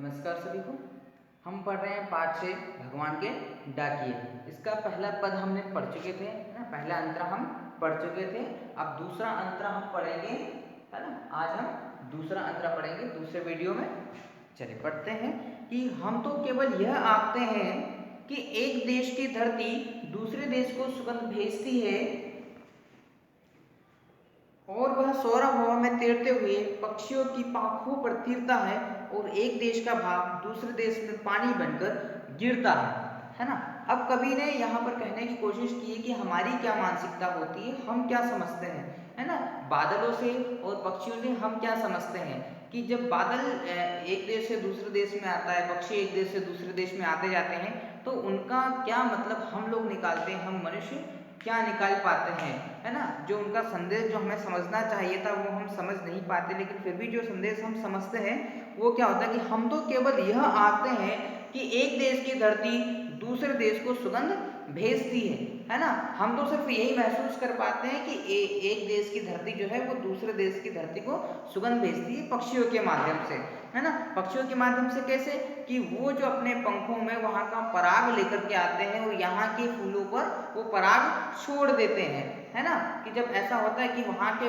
नमस्कार सभी को। हम पढ़ रहे हैं पाठ 6 भगवान के डाकिए। इसका पहला पद हमने पढ़ चुके थे, है ना। पहला अंतरा हम पढ़ चुके थे। अब दूसरा अंतरा हम पढ़ेंगे, है ना। आज हम दूसरा अंतरा पढ़ेंगे दूसरे वीडियो में। चलिए पढ़ते हैं कि हम तो केवल यह आंकते हैं कि एक देश की धरती दूसरे देश को सुगंध भेजती है और वह सौरभ हवा में तैरते हुए पक्षियों की पांखों पर तीरता है और एक देश का भाग दूसरे देश में पानी बनकर गिरता है ना। अब कवि ने यहाँ पर कहने की कोशिश की है कि हमारी क्या मानसिकता होती है, हम क्या समझते हैं, है ना। बादलों से और पक्षियों से हम क्या समझते हैं कि जब बादल एक देश से दूसरे देश में आता है, पक्षी एक देश से दूसरे देश में आते जाते हैं, तो उनका क्या मतलब हम लोग निकालते हैं, हम मनुष्य क्या निकाल पाते हैं, है ना। जो उनका संदेश जो हमें समझना चाहिए था वो हम समझ नहीं पाते, लेकिन फिर भी जो संदेश हम समझते हैं वो क्या होता है कि हम तो केवल यह आंकते हैं कि एक देश की धरती दूसरे देश को सुगंध भेजती है ना। हम तो सिर्फ यही महसूस कर पाते हैं कि एक देश की धरती जो है वो दूसरे देश की धरती को सुगंध भेजती है पक्षियों के माध्यम से, है ना। पक्षियों के माध्यम से कैसे कि वो जो अपने पंखों में वहाँ का पराग लेकर के आते हैं और यहाँ के फूलों पर वो पराग छोड़ देते हैं, है ना। कि जब ऐसा होता है कि वहाँ के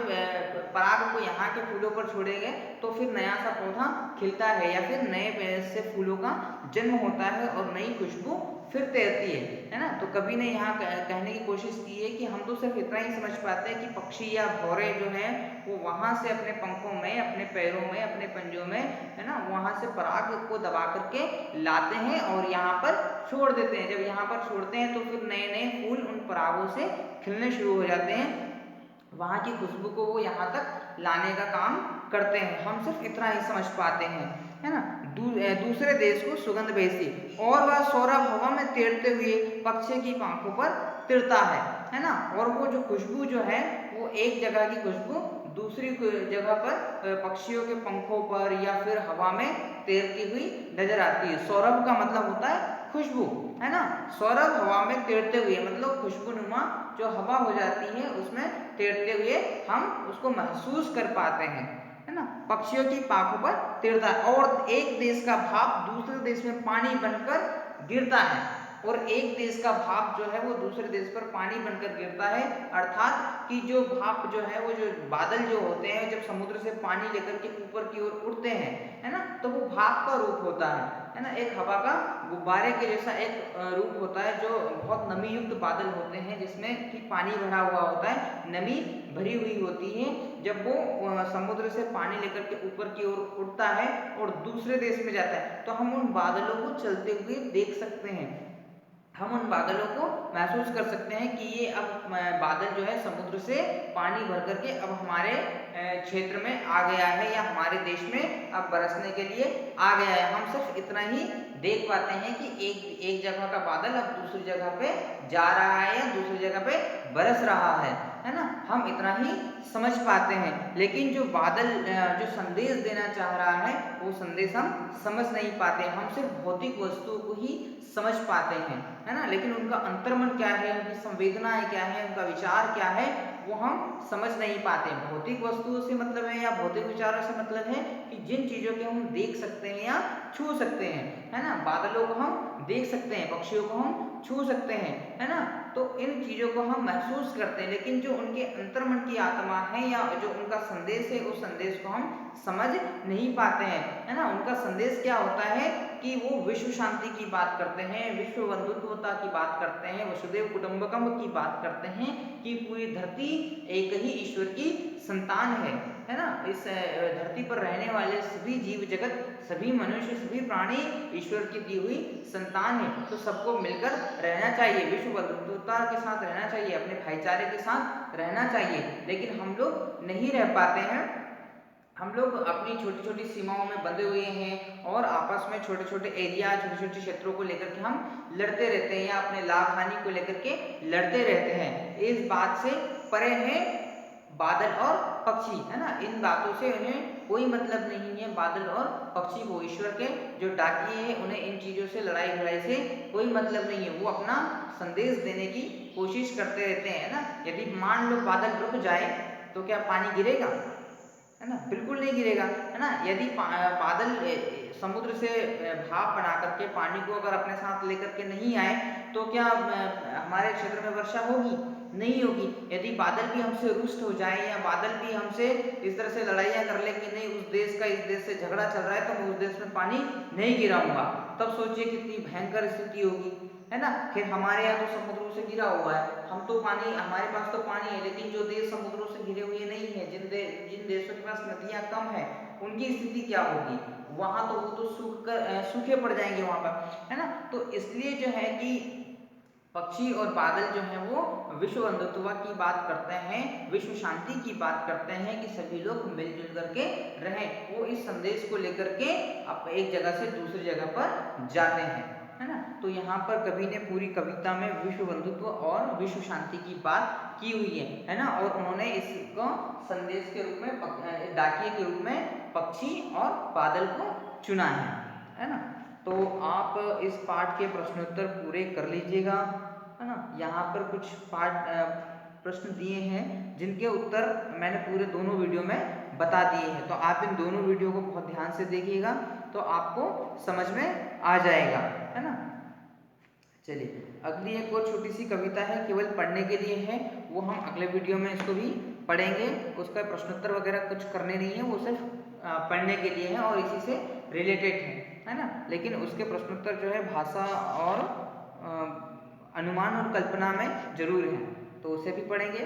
पराग को यहाँ के फूलों पर छोड़ेंगे तो फिर नया सा पौधा खिलता है या फिर नए से फूलों का जन्म होता है और नई खुशबू फिर तैरती है ना। तो कवि ने यहाँ कहने की कोशिश की है कि हम तो सिर्फ इतना ही समझ पाते हैं कि पक्षी या भौरे जो हैं वो वहाँ से अपने पंखों में, अपने पैरों में, अपने पंजों में, है ना, वहाँ से पराग को दबा करके लाते हैं और यहाँ पर छोड़ देते हैं। जब यहाँ पर छोड़ते हैं तो फिर नए नए फूल उन परागों से खिलने शुरू हो जाते हैं, वहाँ की खुशबू को वो यहाँ तक लाने का काम करते हैं। हम सिर्फ इतना ही समझ पाते हैं, है ना। दूसरे देश को सुगंध भेजती और वह सौरभ हवा में तैरते हुए पक्षी की पंखों पर तिरता है ना। और वो जो खुशबू जो है वो एक जगह की खुशबू दूसरी जगह पर पक्षियों के पंखों पर या फिर हवा में तैरती हुई नजर आती है। सौरभ का मतलब होता है खुशबू, है ना। सौरभ हवा में तैरते हुए मतलब खुशबूनुमा जो हवा हो जाती है उसमें तैरते हुए हम उसको महसूस कर पाते हैं, है ना। पक्षियों की पांखों पर तैरता है और एक देश का भाप दूसरे देश में पानी बनकर गिरता है और एक देश का भाप जो है वो दूसरे देश पर पानी बनकर गिरता है। अर्थात कि जो भाप जो है वो जो बादल जो होते हैं जब समुद्र से पानी लेकर के ऊपर की ओर उड़ते हैं, है ना, तो वो भाप का रूप होता है ना। एक हवा का गुब्बारे के जैसा एक रूप होता है जो बहुत नमी युक्त बादल होते हैं जिसमें कि पानी भरा हुआ होता है, नमी भरी हुई होती है। जब वो समुद्र से पानी लेकर के ऊपर की ओर उड़ता है और दूसरे देश में जाता है तो हम उन बादलों को चलते हुए देख सकते हैं, हम उन बादलों को महसूस कर सकते हैं कि ये अब बादल जो है समुद्र से पानी भर करके अब हमारे क्षेत्र में आ गया है या हमारे देश में अब बरसने के लिए आ गया है। हम सिर्फ इतना ही देख पाते हैं कि एक जगह का बादल अब दूसरी जगह पे जा रहा है या दूसरी जगह पे बरस रहा है ना। हम इतना ही समझ पाते हैं, लेकिन जो बादल जो संदेश देना चाह रहा है वो संदेश हम समझ नहीं पाते। हम सिर्फ भौतिक वस्तुओं को ही समझ पाते हैं, है ना। लेकिन उनका अंतर्मन क्या है, उनकी संवेदनाएं क्या है, उनका विचार क्या है वो हम समझ नहीं पाते। भौतिक वस्तुओं से मतलब है या भौतिक विचारों से मतलब है कि जिन चीजों को हम देख सकते हैं या छू सकते हैं, है ना। बादलों को हम देख सकते हैं, पक्षियों को हम छू सकते हैं, है ना। तो इन चीजों को हम महसूस करते हैं, लेकिन जो उनके अंतर्मन की आत्मा है या जो उनका संदेश है उस संदेश को हम समझ नहीं पाते हैं, है ना। उनका संदेश क्या होता है कि वो विश्व शांति की बात करते हैं, विश्व बंधुत्वता की बात करते हैं, वसुदेव कुटुंबकम की बात करते हैं कि पूरी धरती एक ही ईश्वर की संतान है ना। इस धरती पर रहने वाले सभी जीव जगत, सभी मनुष्य, सभी प्राणी ईश्वर की दी हुई संतान है। तो सबको मिलकर रहना चाहिए, विश्व बंधुत्वता के साथ रहना चाहिए, अपने भाईचारे के साथ रहना चाहिए, लेकिन हम लोग नहीं रह पाते हैं। हम लोग अपनी छोटी छोटी सीमाओं में बंधे हुए हैं और आपस में छोटे छोटे एरिया, छोटे छोटे क्षेत्रों को लेकर के हम लड़ते रहते हैं या अपने लाभ हानि को लेकर के लड़ते रहते हैं। इस बात से परे है बादल और पक्षी, है ना। इन बातों से उन्हें कोई मतलब नहीं है। बादल और पक्षी को ईश्वर के जो डाकिए हैं उन्हें इन चीजों से लड़ाई भिड़ाई से कोई मतलब नहीं है। वो अपना संदेश देने की कोशिश करते रहते हैं ना। यदि मान लो बादल रुक जाए तो क्या पानी गिरेगा, है ना, बिल्कुल नहीं गिरेगा, है ना। ना। यदि बादल समुद्र से भाप बना करके पानी को अगर अपने साथ लेकर के नहीं आए तो क्या हमारे क्षेत्र में वर्षा होगी? नहीं होगी। यदि बादल भी हमसे रुष्ट हो जाए या बादल भी हमसे इस तरह से लड़ाइयाँ कर ले कि नहीं उस देश का इस देश से झगड़ा चल रहा है तो मैं उस देश में पानी नहीं गिराऊंगा, तब सोचिए कितनी भयंकर स्थिति होगी, है ना। फिर हमारे यहाँ तो समुद्रों से घिरा हुआ है, हम तो पानी, हमारे पास तो पानी है, लेकिन जो देश समुद्रों से घिरे हुए नहीं है, जिन देशों के पास नदियाँ कम है, उनकी स्थिति क्या होगी? वहां तो वो तो सूखे पड़ जाएंगे वहां पर, है ना। तो इसलिए जो है कि पक्षी और बादल जो है वो विश्व बंधुत्व की बात करते हैं, विश्व शांति की बात करते हैं कि सभी लोग मिलजुल करके रहें। वो इस संदेश को लेकर के अब एक जगह से दूसरी जगह पर जाते हैं, है ना। तो यहाँ पर कवि ने पूरी कविता में विश्व बंधुत्व और विश्व शांति की बात की हुई है ना। और उन्होंने इसको संदेश के रूप में, डाकिए के रूप में पक्षी और बादल को चुना है ना। तो आप इस पाठ के प्रश्नोत्तर पूरे कर लीजिएगा, है ना। यहाँ पर कुछ प्रश्न दिए हैं जिनके उत्तर मैंने पूरे दोनों वीडियो में बता दिए हैं, तो आप इन दोनों वीडियो को बहुत ध्यान से देखिएगा तो आपको समझ में आ जाएगा, है ना। चलिए अगली एक और छोटी सी कविता है, केवल पढ़ने के लिए है, वो हम अगले वीडियो में इसको भी पढ़ेंगे। उसका प्रश्नोत्तर वगैरह कुछ करने नहीं है, वो सिर्फ पढ़ने के लिए है और इसी से रिलेटेड है ना। लेकिन उसके प्रश्नोत्तर जो है भाषा और अनुमान और कल्पना में जरूर है, तो उसे भी पढ़ेंगे।